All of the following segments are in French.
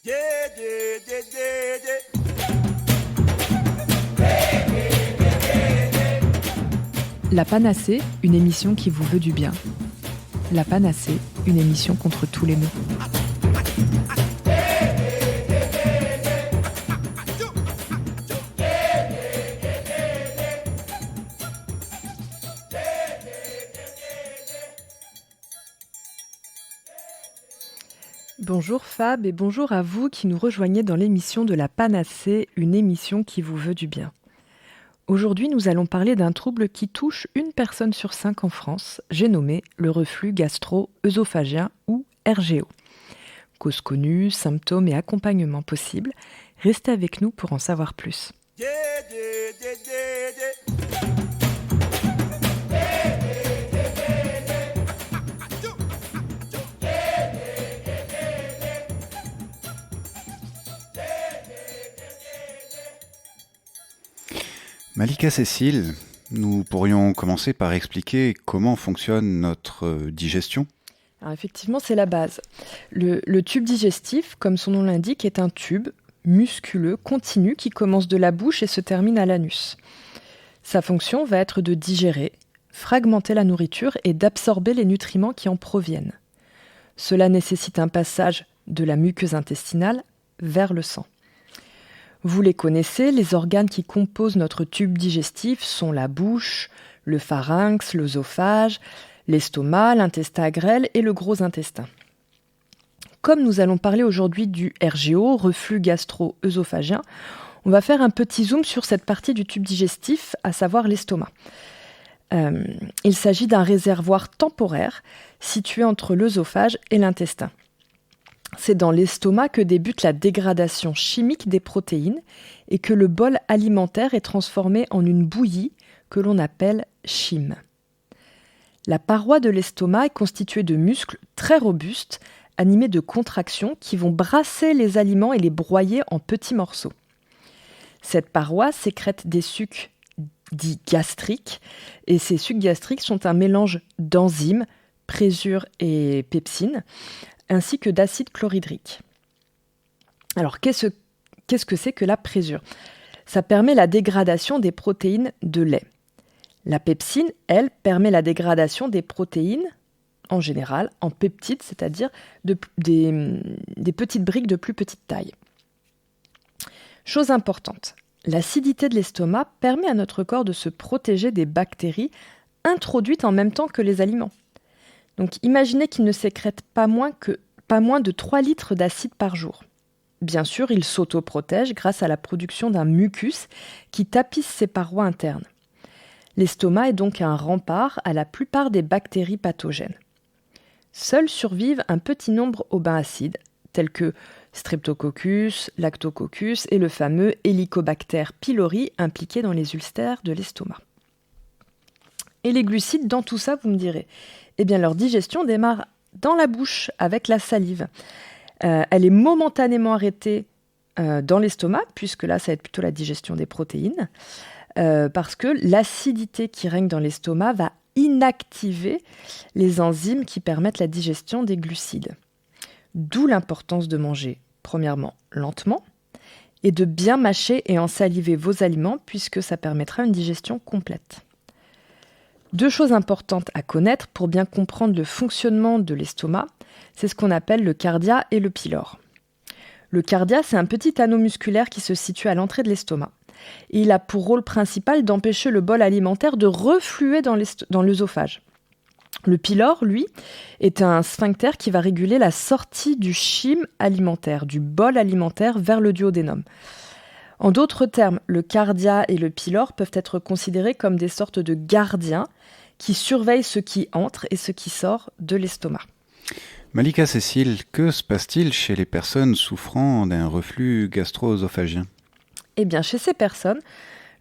La Panacée, une émission qui vous veut du bien. La Panacée, une émission contre tous les maux. Bonjour Fab et bonjour à vous qui nous rejoignez dans l'émission de La Panacée, une émission qui vous veut du bien. Aujourd'hui, nous allons parler d'un trouble qui touche une personne sur 5 en France, j'ai nommé le reflux gastro-œsophagien ou RGO. Cause connue, symptômes et accompagnement possibles, restez avec nous pour en savoir plus. Malika Cécile, nous pourrions commencer par expliquer comment fonctionne notre digestion. Alors effectivement, c'est la base. Le tube digestif, comme son nom l'indique, est un tube musculeux, continu, qui commence de la bouche et se termine à l'anus. Sa fonction va être de digérer, fragmenter la nourriture et d'absorber les nutriments qui en proviennent. Cela nécessite un passage de la muqueuse intestinale vers le sang. Vous les connaissez, les organes qui composent notre tube digestif sont la bouche, le pharynx, l'œsophage, l'estomac, l'intestin grêle et le gros intestin. Comme nous allons parler aujourd'hui du RGO, reflux gastro-œsophagien, on va faire un petit zoom sur cette partie du tube digestif, à savoir l'estomac. Il s'agit d'un réservoir temporaire situé entre l'œsophage et l'intestin. C'est dans l'estomac que débute la dégradation chimique des protéines et que le bol alimentaire est transformé en une bouillie que l'on appelle chyme. La paroi de l'estomac est constituée de muscles très robustes, animés de contractions qui vont brasser les aliments et les broyer en petits morceaux. Cette paroi sécrète des sucs dits gastriques, et ces sucs gastriques sont un mélange d'enzymes, présure et pepsine, ainsi que d'acide chlorhydrique. Alors, qu'est-ce que c'est que la présure ? Ça permet la dégradation des protéines de lait. La pepsine, elle, permet la dégradation des protéines, en général, en peptides, c'est-à-dire des petites briques de plus petite taille. Chose importante, l'acidité de l'estomac permet à notre corps de se protéger des bactéries introduites en même temps que les aliments. Donc imaginez qu'il ne sécrète pas moins de 3 litres d'acide par jour. Bien sûr, il s'autoprotège grâce à la production d'un mucus qui tapisse ses parois internes. L'estomac est donc un rempart à la plupart des bactéries pathogènes. Seuls survivent un petit nombre aux bains acides, tels que Streptococcus, Lactococcus et le fameux Helicobacter pylori impliqué dans les ulcères de l'estomac. Et les glucides, dans tout ça, vous me direz ? Eh bien, leur digestion démarre dans la bouche avec la salive. Elle est momentanément arrêtée dans l'estomac, puisque là, ça va être plutôt la digestion des protéines, parce que l'acidité qui règne dans l'estomac va inactiver les enzymes qui permettent la digestion des glucides. D'où l'importance de manger, premièrement, lentement, et de bien mâcher et ensaliver vos aliments, puisque ça permettra une digestion complète. 2 choses importantes à connaître pour bien comprendre le fonctionnement de l'estomac, c'est ce qu'on appelle le cardia et le pylore. Le cardia, c'est un petit anneau musculaire qui se situe à l'entrée de l'estomac. Et il a pour rôle principal d'empêcher le bol alimentaire de refluer dans l'œsophage. Le pylore, lui, est un sphincter qui va réguler la sortie du chyme alimentaire, du bol alimentaire vers le duodénum. En d'autres termes, le cardia et le pylore peuvent être considérés comme des sortes de gardiens qui surveillent ce qui entre et ce qui sort de l'estomac. Malika Cécile, que se passe-t-il chez les personnes souffrant d'un reflux gastro-œsophagien ? Eh bien, chez ces personnes,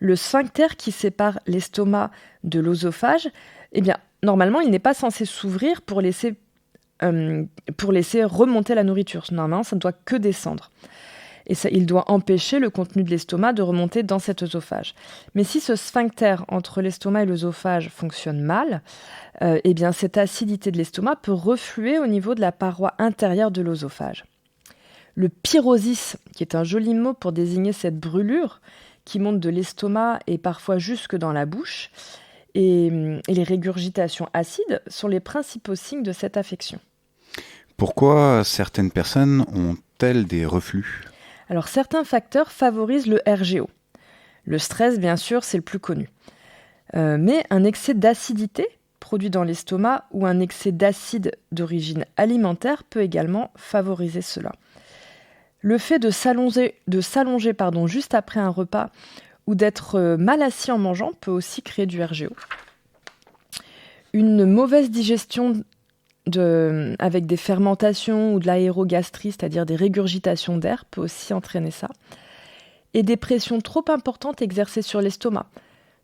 le sphincter qui sépare l'estomac de l'œsophage, eh bien, normalement, il n'est pas censé s'ouvrir pour laisser remonter la nourriture. Normalement, ça ne doit que descendre. Et ça, il doit empêcher le contenu de l'estomac de remonter dans cet œsophage. Mais si ce sphincter entre l'estomac et l'œsophage fonctionne mal, eh bien cette acidité de l'estomac peut refluer au niveau de la paroi intérieure de l'œsophage. Le pyrosis, qui est un joli mot pour désigner cette brûlure qui monte de l'estomac et parfois jusque dans la bouche, et les régurgitations acides sont les principaux signes de cette affection. Pourquoi certaines personnes ont-elles des reflux ? Alors certains facteurs favorisent le RGO. Le stress, bien sûr, c'est le plus connu. Mais un excès d'acidité produit dans l'estomac ou un excès d'acide d'origine alimentaire peut également favoriser cela. Le fait de s'allonger juste après un repas ou d'être mal assis en mangeant peut aussi créer du RGO. Une mauvaise digestion avec des fermentations ou de l'aérogastrie, c'est-à-dire des régurgitations d'air, peut aussi entraîner ça. Et des pressions trop importantes exercées sur l'estomac,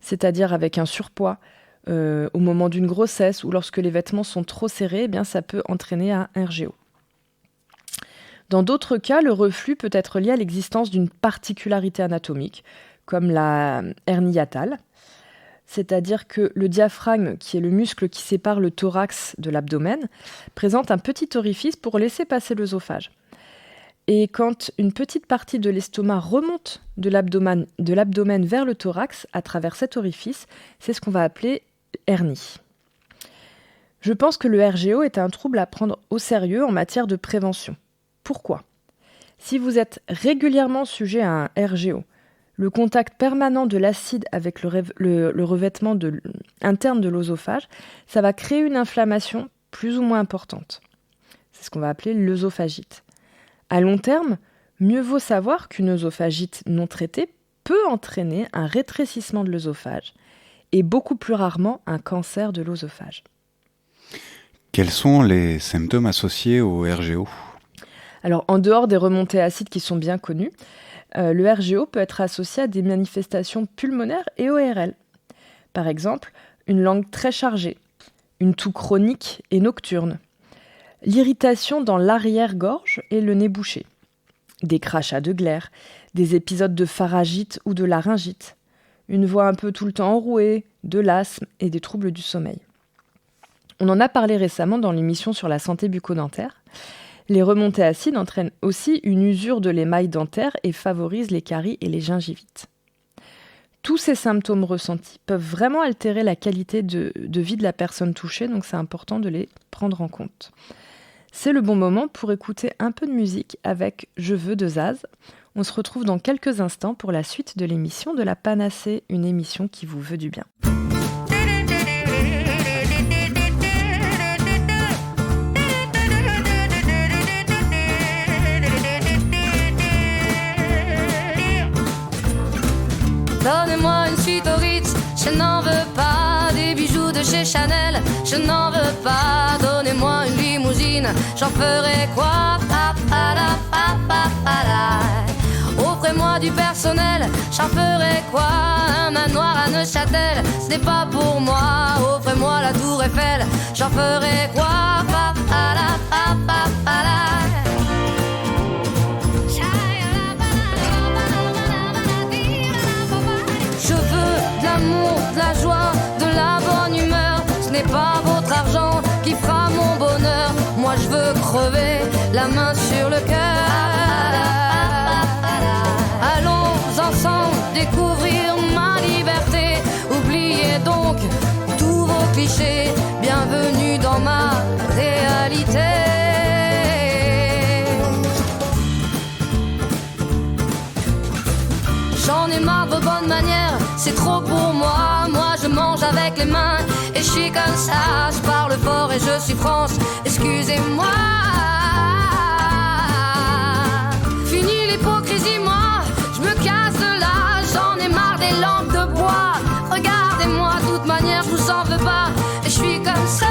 c'est-à-dire avec un surpoids au moment d'une grossesse ou lorsque les vêtements sont trop serrés, eh bien, ça peut entraîner un RGO. Dans d'autres cas, le reflux peut être lié à l'existence d'une particularité anatomique, comme la hernie hiatale, c'est-à-dire que le diaphragme, qui est le muscle qui sépare le thorax de l'abdomen, présente un petit orifice pour laisser passer l'œsophage. Et quand une petite partie de l'estomac remonte de l'abdomen vers le thorax à travers cet orifice, c'est ce qu'on va appeler hernie. Je pense que le RGO est un trouble à prendre au sérieux en matière de prévention. Pourquoi ? Si vous êtes régulièrement sujet à un RGO, le contact permanent de l'acide avec le revêtement interne de l'œsophage, ça va créer une inflammation plus ou moins importante. C'est ce qu'on va appeler l'œsophagite. À long terme, mieux vaut savoir qu'une œsophagite non traitée peut entraîner un rétrécissement de l'œsophage et beaucoup plus rarement un cancer de l'œsophage. Quels sont les symptômes associés au RGO ? Alors, en dehors des remontées acides qui sont bien connues, le RGO peut être associé à des manifestations pulmonaires et ORL. Par exemple, une langue très chargée, une toux chronique et nocturne, l'irritation dans l'arrière-gorge et le nez bouché, des crachats de glaire, des épisodes de pharyngite ou de laryngite, une voix un peu tout le temps enrouée, de l'asthme et des troubles du sommeil. On en a parlé récemment dans l'émission sur la santé bucco-dentaire. Les remontées acides entraînent aussi une usure de l'émail dentaire et favorisent les caries et les gingivites. Tous ces symptômes ressentis peuvent vraiment altérer la qualité de vie de la personne touchée, donc c'est important de les prendre en compte. C'est le bon moment pour écouter un peu de musique avec Je veux de Zaz. On se retrouve dans quelques instants pour la suite de l'émission de La Panacée, une émission qui vous veut du bien. Donnez-moi une suite au Ritz, je n'en veux pas. Des bijoux de chez Chanel, je n'en veux pas. Donnez-moi une limousine, j'en ferai quoi? Offrez-moi du personnel, j'en ferai quoi? Un manoir à Neuchâtel, ce n'est pas pour moi. Offrez-moi la tour Eiffel, j'en ferai quoi? Je veux de l'amour, de la joie, de la bonne humeur. Ce n'est pas votre argent qui fera mon bonheur. Moi je veux crever la main sur le cœur. Allons ensemble découvrir ma liberté. Oubliez donc tous vos clichés. Bienvenue dans ma réalité. J'en ai marre de vos bonnes manières, c'est trop pour moi. Moi je mange avec les mains et je suis comme ça. Je parle fort et je suis France, excusez-moi. Fini l'hypocrisie, moi, je me casse de là. J'en ai marre des lampes de bois. Regardez-moi, de toute manière je vous en veux pas. Et je suis comme ça.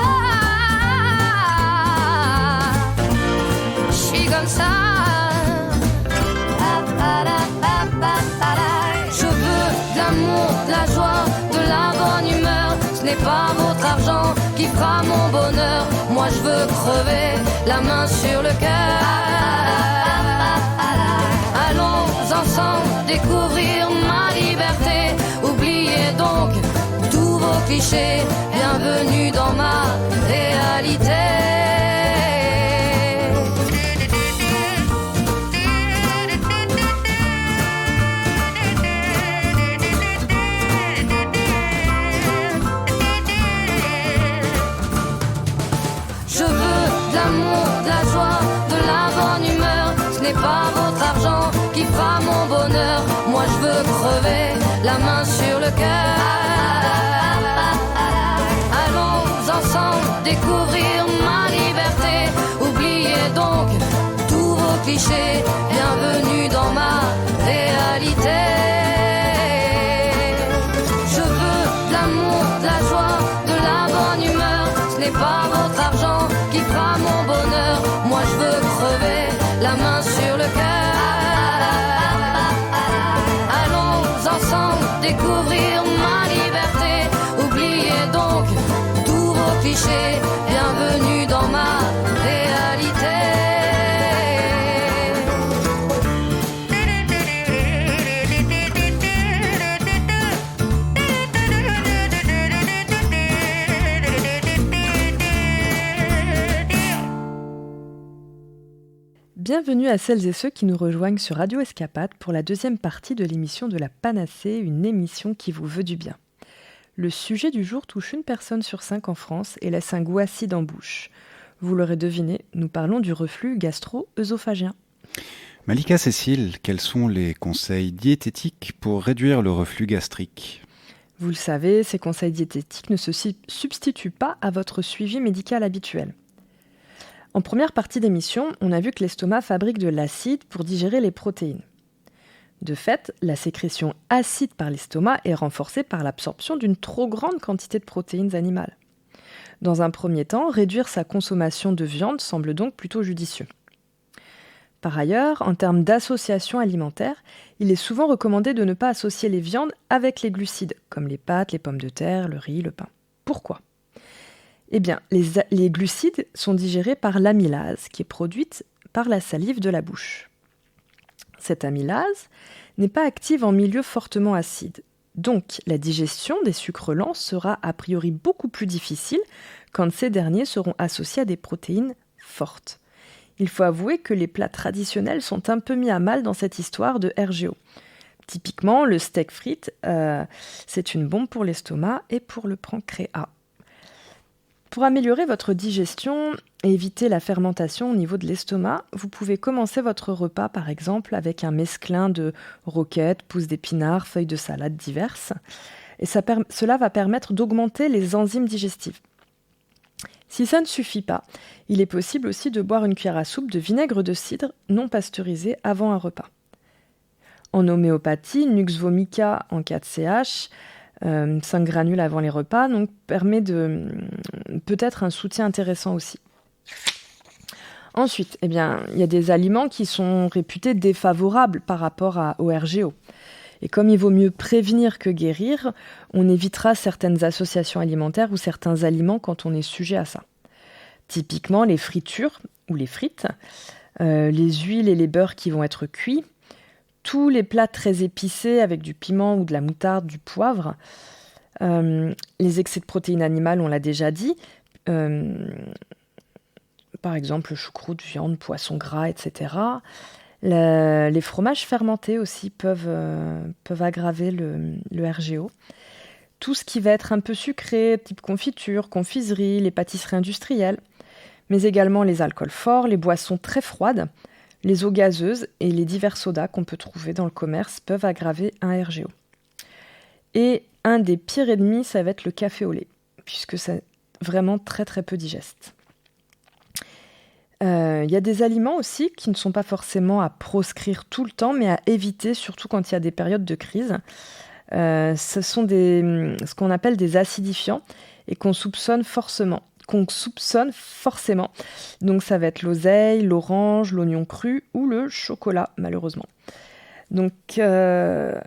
Je suis comme ça. De la joie, de la bonne humeur. Ce n'est pas votre argent qui fera mon bonheur. Moi je veux crever la main sur le cœur. Allons ensemble découvrir ma liberté. Oubliez donc tous vos clichés. Bienvenue dans ma réalité. n'est pas votre argent qui fera mon bonheur. Moi je veux crever, la main sur le cœur. Allons ensemble découvrir ma liberté. Oubliez donc tous vos clichés. Bienvenue dans ma réalité. Je veux de l'amour, de la joie, de la bonne humeur. Ce n'est pas votre argent qui fera mon bonheur. Moi je veux crever, la main sur le cœur. Allons ensemble découvrir ma liberté. Oubliez donc tous vos clichés. Bienvenue dans ma réalité. Bienvenue à celles et ceux qui nous rejoignent sur Radio Escapade pour la deuxième partie de l'émission de La Panacée, une émission qui vous veut du bien. Le sujet du jour touche une personne sur 5 en France et laisse un goût acide en bouche. Vous l'aurez deviné, nous parlons du reflux gastro-œsophagien. Malika Cécile, quels sont les conseils diététiques pour réduire le reflux gastrique ? Vous le savez, ces conseils diététiques ne se substituent pas à votre suivi médical habituel. En première partie d'émission, on a vu que l'estomac fabrique de l'acide pour digérer les protéines. De fait, la sécrétion acide par l'estomac est renforcée par l'absorption d'une trop grande quantité de protéines animales. Dans un premier temps, réduire sa consommation de viande semble donc plutôt judicieux. Par ailleurs, en termes d'association alimentaire, il est souvent recommandé de ne pas associer les viandes avec les glucides, comme les pâtes, les pommes de terre, le riz, le pain. Pourquoi ? Eh bien, les glucides sont digérés par l'amylase, qui est produite par la salive de la bouche. Cette amylase n'est pas active en milieu fortement acide. Donc, la digestion des sucres lents sera a priori beaucoup plus difficile quand ces derniers seront associés à des protéines fortes. Il faut avouer que les plats traditionnels sont un peu mis à mal dans cette histoire de RGO. Typiquement, le steak frites, c'est une bombe pour l'estomac et pour le pancréas. Pour améliorer votre digestion et éviter la fermentation au niveau de l'estomac, vous pouvez commencer votre repas par exemple avec un mesclin de roquettes, pousses d'épinards, feuilles de salade diverses. Et cela va permettre d'augmenter les enzymes digestives. Si ça ne suffit pas, il est possible aussi de boire une cuillère à soupe de vinaigre de cidre non pasteurisé avant un repas. En homéopathie, Nux vomica en cas de CH, 5 granules avant les repas, donc permet peut-être un soutien intéressant aussi. Ensuite, il y a des aliments qui sont réputés défavorables par rapport au RGO. Et comme il vaut mieux prévenir que guérir, on évitera certaines associations alimentaires ou certains aliments quand on est sujet à ça. Typiquement les fritures ou les frites, les huiles et les beurres qui vont être cuits, tous les plats très épicés avec du piment ou de la moutarde, du poivre, les excès de protéines animales, on l'a déjà dit, par exemple choucroute, viande, poisson gras, etc. Les fromages fermentés aussi peuvent aggraver le RGO. Tout ce qui va être un peu sucré, type confiture, confiserie, les pâtisseries industrielles, mais également les alcools forts, les boissons très froides, les eaux gazeuses et les divers sodas qu'on peut trouver dans le commerce peuvent aggraver un RGO. Et un des pires ennemis, ça va être le café au lait, puisque c'est vraiment très très peu digeste. Y a des aliments aussi qui ne sont pas forcément à proscrire tout le temps, mais à éviter, surtout quand il y a des périodes de crise. Ce sont ce qu'on appelle des acidifiants et qu'on soupçonne forcément. Donc ça va être l'oseille, l'orange, l'oignon cru ou le chocolat, malheureusement. Donc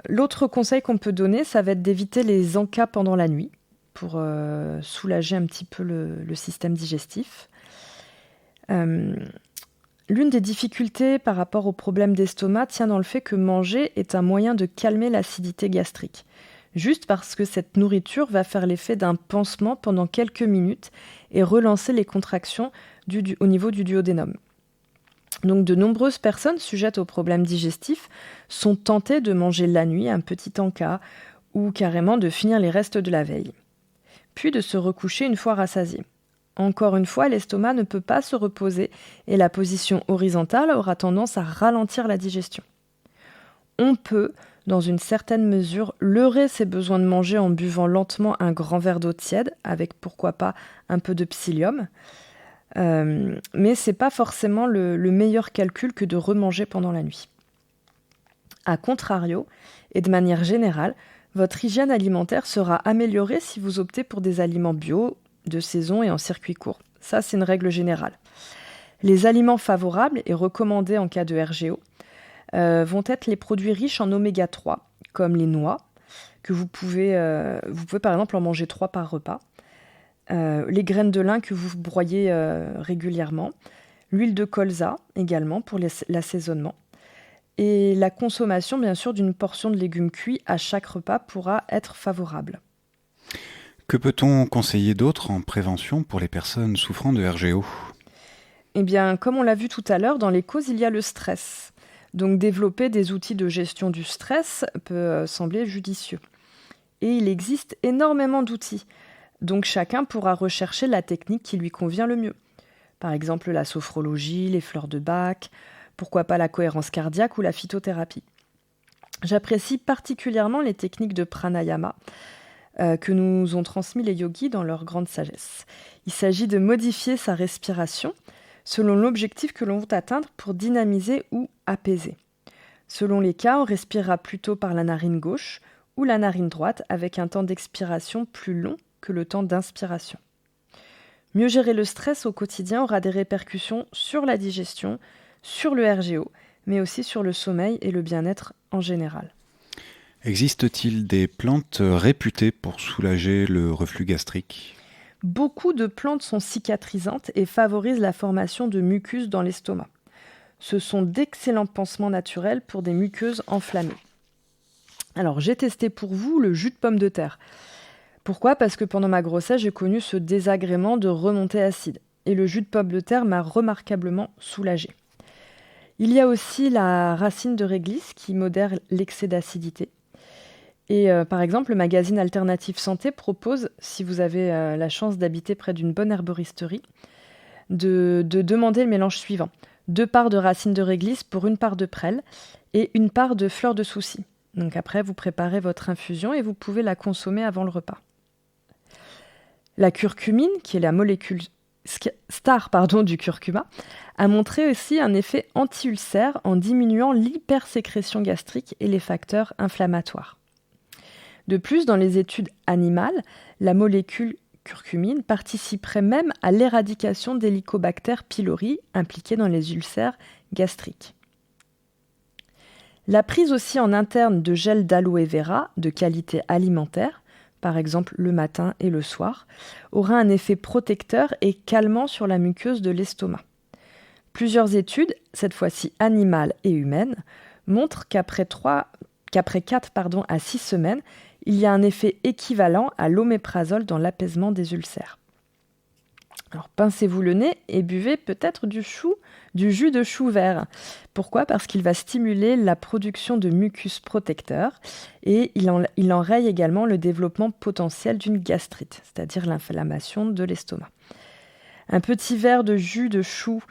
l'autre conseil qu'on peut donner, ça va être d'éviter les encas pendant la nuit pour soulager un petit peu le système digestif. L'une des difficultés par rapport au problème d'estomac tient dans le fait que manger est un moyen de calmer l'acidité gastrique. Juste parce que cette nourriture va faire l'effet d'un pansement pendant quelques minutes et relancer les contractions au niveau du duodénum. Donc de nombreuses personnes sujettes aux problèmes digestifs sont tentées de manger la nuit un petit encas ou carrément de finir les restes de la veille, puis de se recoucher une fois rassasiées. Encore une fois, l'estomac ne peut pas se reposer et la position horizontale aura tendance à ralentir la digestion. On peut, dans une certaine mesure, leurrer ses besoins de manger en buvant lentement un grand verre d'eau tiède, avec pourquoi pas un peu de psyllium. Mais ce n'est pas forcément le meilleur calcul que de remanger pendant la nuit. A contrario, et de manière générale, votre hygiène alimentaire sera améliorée si vous optez pour des aliments bio, de saison et en circuit court. Ça, c'est une règle générale. Les aliments favorables et recommandés en cas de RGO vont être les produits riches en oméga 3, comme les noix, que vous pouvez par exemple en manger 3 par repas, les graines de lin que vous broyez régulièrement, l'huile de colza également pour l'assaisonnement, et la consommation bien sûr d'une portion de légumes cuits à chaque repas pourra être favorable. Que peut-on conseiller d'autre en prévention pour les personnes souffrant de RGO ? Eh bien, comme on l'a vu tout à l'heure, dans les causes, il y a le stress. Donc développer des outils de gestion du stress peut sembler judicieux. Et il existe énormément d'outils. Donc chacun pourra rechercher la technique qui lui convient le mieux. Par exemple la sophrologie, les fleurs de Bach, pourquoi pas la cohérence cardiaque ou la phytothérapie. J'apprécie particulièrement les techniques de pranayama que nous ont transmis les yogis dans leur grande sagesse. Il s'agit de modifier sa respiration selon l'objectif que l'on veut atteindre pour dynamiser ou apaiser. Selon les cas, on respirera plutôt par la narine gauche ou la narine droite avec un temps d'expiration plus long que le temps d'inspiration. Mieux gérer le stress au quotidien aura des répercussions sur la digestion, sur le RGO, mais aussi sur le sommeil et le bien-être en général. Existe-t-il des plantes réputées pour soulager le reflux gastrique ? Beaucoup de plantes sont cicatrisantes et favorisent la formation de mucus dans l'estomac. Ce sont d'excellents pansements naturels pour des muqueuses enflammées. Alors, j'ai testé pour vous le jus de pomme de terre. Pourquoi ? Parce que pendant ma grossesse, j'ai connu ce désagrément de remontée acide. Et le jus de pomme de terre m'a remarquablement soulagée. Il y a aussi la racine de réglisse qui modère l'excès d'acidité. Et par exemple, le magazine Alternative Santé propose, si vous avez la chance d'habiter près d'une bonne herboristerie, de demander le mélange suivant. 2 parts de racine de réglisse pour 1 part de prêle et 1 part de fleur de souci. Donc après, vous préparez votre infusion et vous pouvez la consommer avant le repas. La curcumine, qui est la molécule star du curcuma, a montré aussi un effet anti-ulcère en diminuant l'hypersécrétion gastrique et les facteurs inflammatoires. De plus, dans les études animales, la molécule curcumine participerait même à l'éradication d'Helicobacter pylori impliqués dans les ulcères gastriques. La prise aussi en interne de gel d'aloe vera de qualité alimentaire, par exemple le matin et le soir, aura un effet protecteur et calmant sur la muqueuse de l'estomac. Plusieurs études, cette fois-ci animales et humaines, montrent qu'après 4 à 6 semaines, il y a un effet équivalent à l'oméprazole dans l'apaisement des ulcères. Alors pincez-vous le nez et buvez peut-être du jus de chou vert. Pourquoi ? Parce qu'il va stimuler la production de mucus protecteur et il enraye également le développement potentiel d'une gastrite, c'est-à-dire l'inflammation de l'estomac. Un petit verre de jus de chou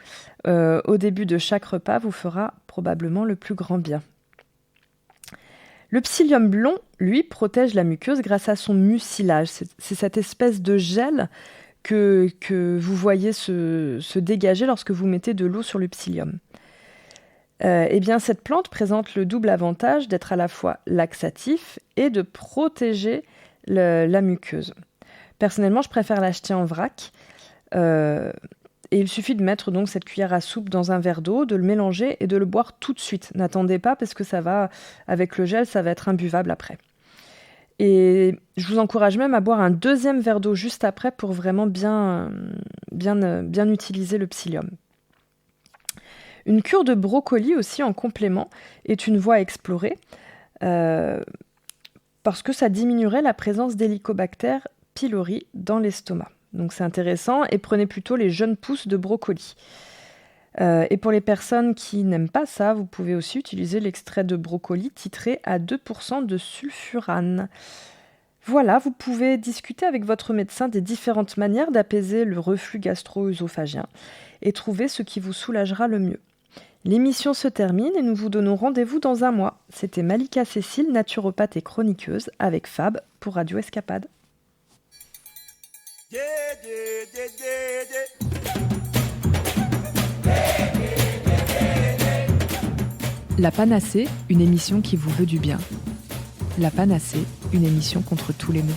au début de chaque repas vous fera probablement le plus grand bien. Le psyllium blond, lui, protège la muqueuse grâce à son mucilage. C'est cette espèce de gel que vous voyez se dégager lorsque vous mettez de l'eau sur le psyllium. Eh bien, cette plante présente le double avantage d'être à la fois laxatif et de protéger la muqueuse. Personnellement, je préfère l'acheter en vrac. Et il suffit de mettre donc cette cuillère à soupe dans un verre d'eau, de le mélanger et de le boire tout de suite. N'attendez pas parce que avec le gel, ça va être imbuvable après. Et je vous encourage même à boire un 2e verre d'eau juste après pour vraiment bien utiliser le psyllium. Une cure de brocoli aussi en complément est une voie à explorer parce que ça diminuerait la présence d'Helicobacter pylori dans l'estomac. Donc c'est intéressant et prenez plutôt les jeunes pousses de brocoli. Et pour les personnes qui n'aiment pas ça, vous pouvez aussi utiliser l'extrait de brocoli titré à 2% de sulfurane. Voilà, vous pouvez discuter avec votre médecin des différentes manières d'apaiser le reflux gastro-œsophagien et trouver ce qui vous soulagera le mieux. L'émission se termine et nous vous donnons rendez-vous dans un mois. C'était Malika Cécile, naturopathe et chroniqueuse, avec Fab pour Radio Escapade. La Panacée, une émission qui vous veut du bien. La Panacée, une émission contre tous les maux.